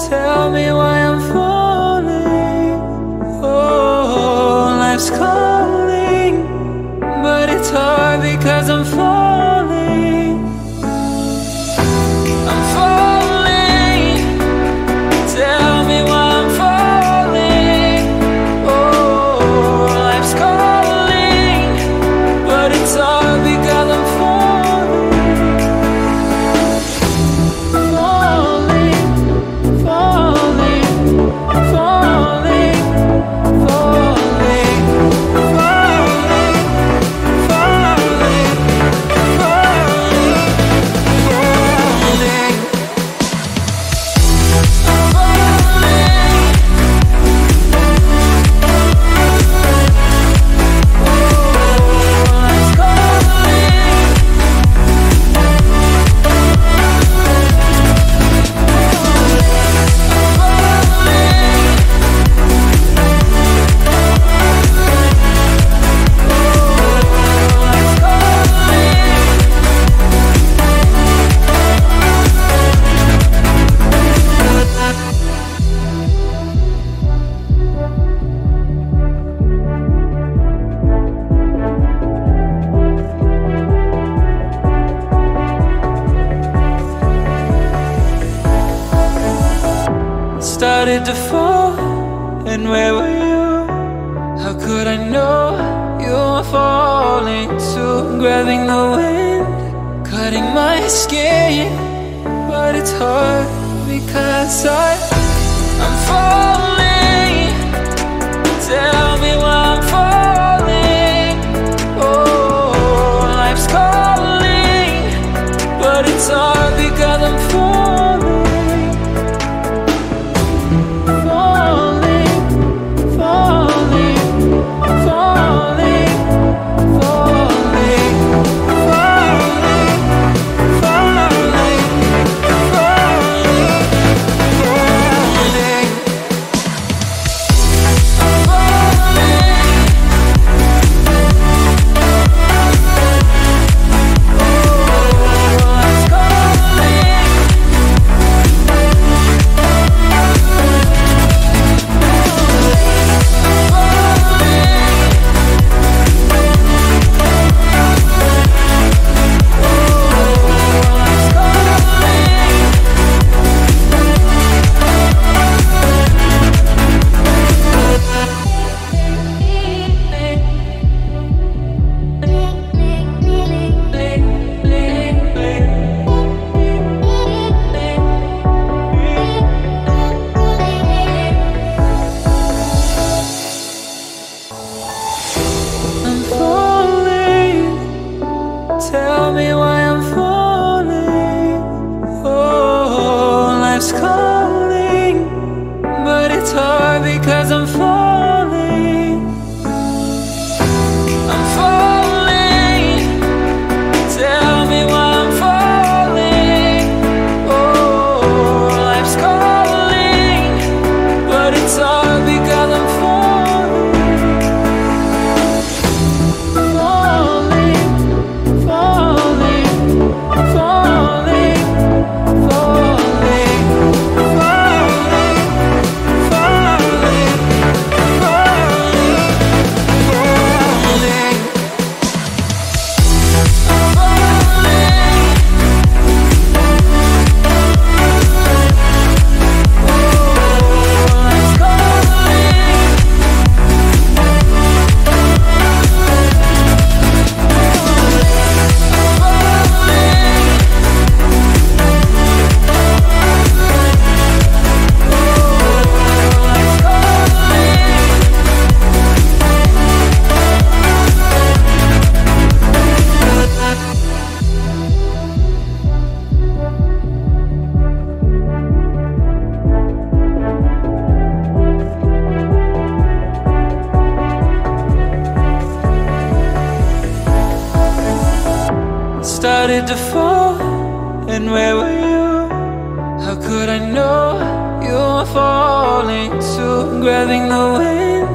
Tell me why I'm falling. Oh, life's calling, but it's hard because I'm falling. I'm falling. Tell me why I'm falling. Oh, life's calling, but it's hard because I'm falling. Started to fall, and where were you? How could I know you were falling too? Grabbing the wind, cutting my skin, but it's hard because I'm falling. Tell me why I'm falling. Oh, life's calling, but it's hard because I'm falling. Tell me why I'm falling. Oh, life's calling, but it's hard because I'm falling. I'm falling. Tell me why I'm falling. Oh, life's calling, but it's hard because I'm falling. Started to fall, and where were you? How could I know you were falling too? Grabbing the wind,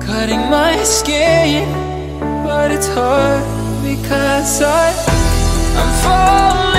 cutting my skin, but it's hard because I'm falling.